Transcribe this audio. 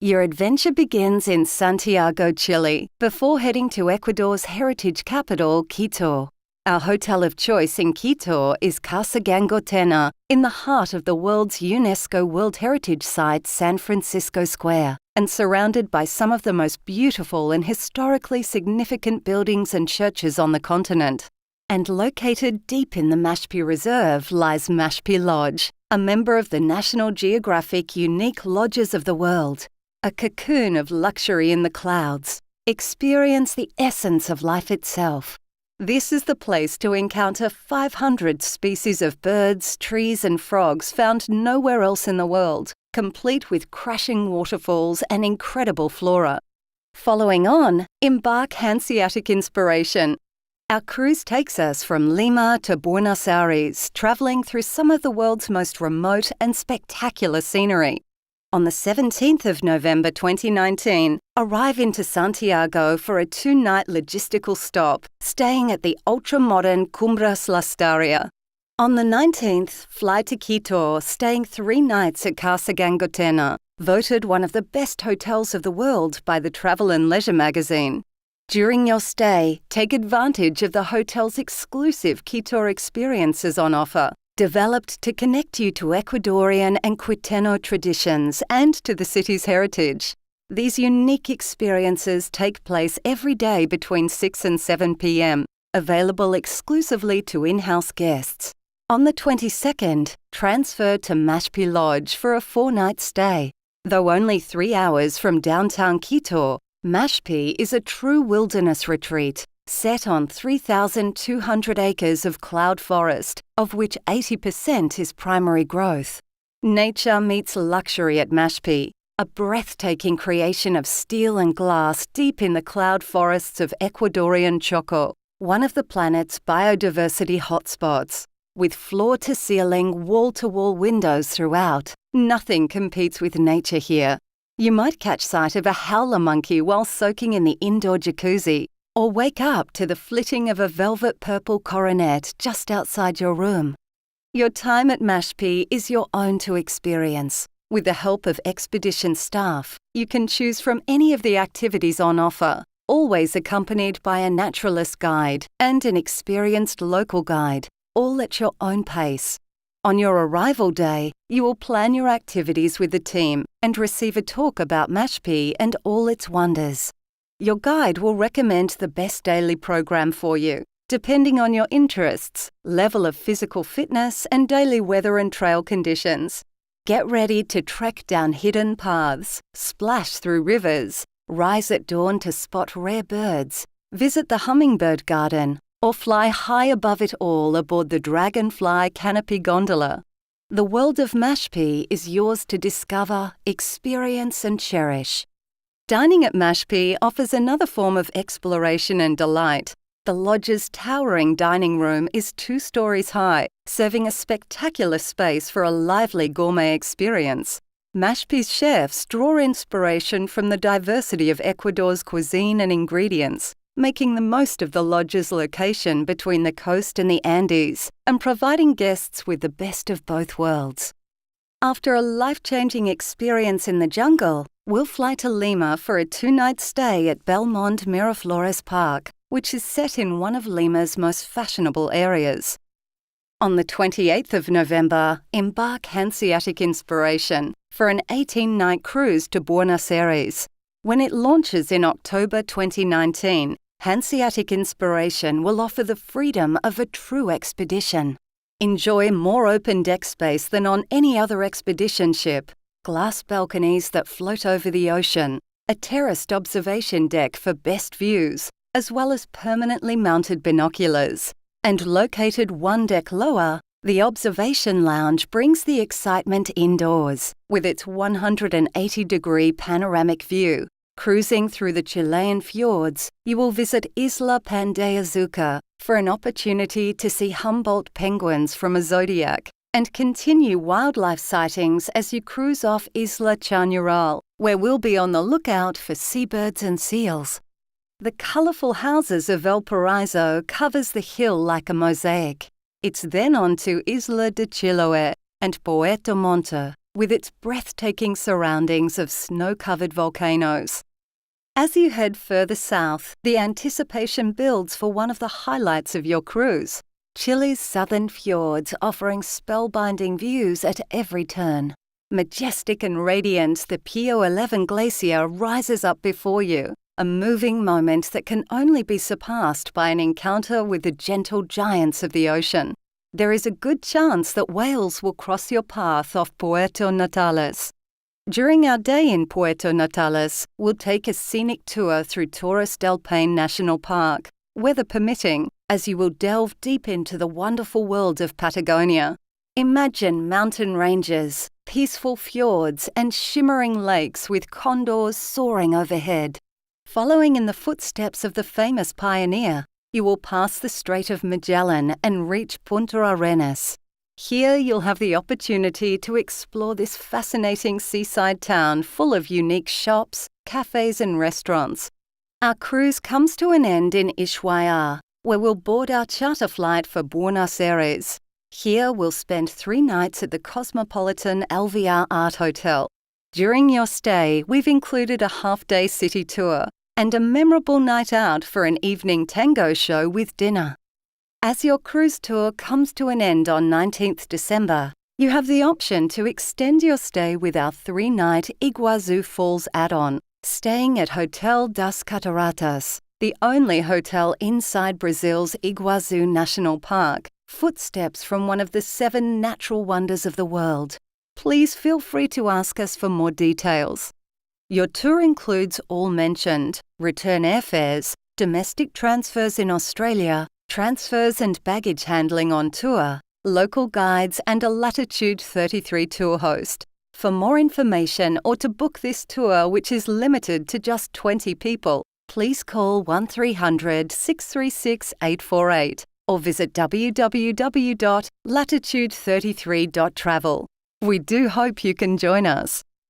Your adventure begins in Santiago, Chile, before heading to Ecuador's heritage capital, Quito. Our hotel of choice in Quito is Casa Gangotena, in the heart of the world's UNESCO World Heritage Site, San Francisco Square, and surrounded by some of the most beautiful and historically significant buildings and churches on the continent. And located deep in the Mashpi Reserve lies Mashpi Lodge, a member of the National Geographic Unique Lodges of the world. A cocoon of luxury in the clouds. Experience the essence of life itself. This is the place to encounter 500 species of birds, trees and frogs found nowhere else in the world, complete with crashing waterfalls and incredible flora. Following on, embark HANSEATIC Inspiration. Our cruise takes us from Lima to Buenos Aires, traveling through some of the world's most remote and spectacular scenery. On the 17th of November 2019, arrive into Santiago for a 2-night logistical stop, staying at the ultra-modern Cumbres La Staria. On the 19th, fly to Quito, staying 3 nights at Casa Gangotena, voted one of the best hotels of the world by the Travel and Leisure magazine. During your stay, take advantage of the hotel's exclusive Quito experiences on offer, developed to connect you to Ecuadorian and Quiteño traditions and to the city's heritage. These unique experiences take place every day between 6 and 7 p.m., available exclusively to in-house guests. On the 22nd, transfer to Mashpi Lodge for a 4-night stay. Though only 3 hours from downtown Quito, Mashpi is a true wilderness retreat, set on 3,200 acres of cloud forest, of which 80% is primary growth. Nature meets luxury at Mashpi, a breathtaking creation of steel and glass deep in the cloud forests of Ecuadorian Choco, one of the planet's biodiversity hotspots. With floor-to-ceiling, wall-to-wall windows throughout, nothing competes with nature here. You might catch sight of a howler monkey while soaking in the indoor jacuzzi, or wake up to the flitting of a velvet purple coronet just outside your room. Your time at Mashpi is your own to experience. With the help of expedition staff, you can choose from any of the activities on offer, always accompanied by a naturalist guide and an experienced local guide, all at your own pace. On your arrival day, you will plan your activities with the team and receive a talk about Mashpi and all its wonders. Your guide will recommend the best daily program for you, depending on your interests, level of physical fitness, and daily weather and trail conditions. Get ready to trek down hidden paths, splash through rivers, rise at dawn to spot rare birds, visit the hummingbird garden, or fly high above it all aboard the dragonfly canopy gondola. The world of Mashpi is yours to discover, experience, and cherish. Dining at Mashpi offers another form of exploration and delight. The lodge's towering dining room is 2 stories high, serving a spectacular space for a lively gourmet experience. Mashpi's chefs draw inspiration from the diversity of Ecuador's cuisine and ingredients, making the most of the lodge's location between the coast and the Andes, and providing guests with the best of both worlds. After a life-changing experience in the jungle, we'll fly to Lima for a 2-night stay at Belmond Miraflores Park, which is set in one of Lima's most fashionable areas. On the 28th of November, embark HANSEATIC Inspiration for an 18-night cruise to Buenos Aires. When it launches in October 2019, HANSEATIC Inspiration will offer the freedom of a true expedition. Enjoy more open deck space than on any other expedition ship, glass balconies that float over the ocean, a terraced observation deck for best views, as well as permanently mounted binoculars. And located 1 deck lower, the observation lounge brings the excitement indoors, with its 180-degree panoramic view. Cruising through the Chilean fjords, you will visit Isla Pandeazuca for an opportunity to see Humboldt penguins from a zodiac, and continue wildlife sightings as you cruise off Isla Chañaral, where we'll be on the lookout for seabirds and seals. The colourful houses of Valparaiso covers the hill like a mosaic. It's then on to Isla de Chiloé and Puerto Montt, with its breathtaking surroundings of snow-covered volcanoes. As you head further south, the anticipation builds for one of the highlights of your cruise, Chile's southern fjords offering spellbinding views at every turn. Majestic and radiant, the Pio 11 glacier rises up before you, a moving moment that can only be surpassed by an encounter with the gentle giants of the ocean. There is a good chance that whales will cross your path off Puerto Natales. During our day in Puerto Natales, we'll take a scenic tour through Torres del Paine National Park, weather permitting, as you will delve deep into the wonderful world of Patagonia. Imagine mountain ranges, peaceful fjords, and shimmering lakes with condors soaring overhead. Following in the footsteps of the famous pioneer, you will pass the Strait of Magellan and reach Punta Arenas. Here you'll have the opportunity to explore this fascinating seaside town full of unique shops, cafes and restaurants. Our cruise comes to an end in Ushuaia, where we'll board our charter flight for Buenos Aires. Here we'll spend 3 nights at the cosmopolitan LVR Art Hotel. During your stay, we've included a half-day city tour and a memorable night out for an evening tango show with dinner. As your cruise tour comes to an end on 19th December, you have the option to extend your stay with our 3-night Iguazu Falls add-on, staying at Hotel das Cataratas, the only hotel inside Brazil's Iguazu National Park, footsteps from one of the 7 natural wonders of the world. Please feel free to ask us for more details. Your tour includes all mentioned: return airfares, domestic transfers in Australia, transfers and baggage handling on tour, local guides, and a Latitude 33 tour host. For more information or to book this tour, which is limited to just 20 people, please call 1300 636 848 or visit www.latitude33.travel. We do hope you can join us.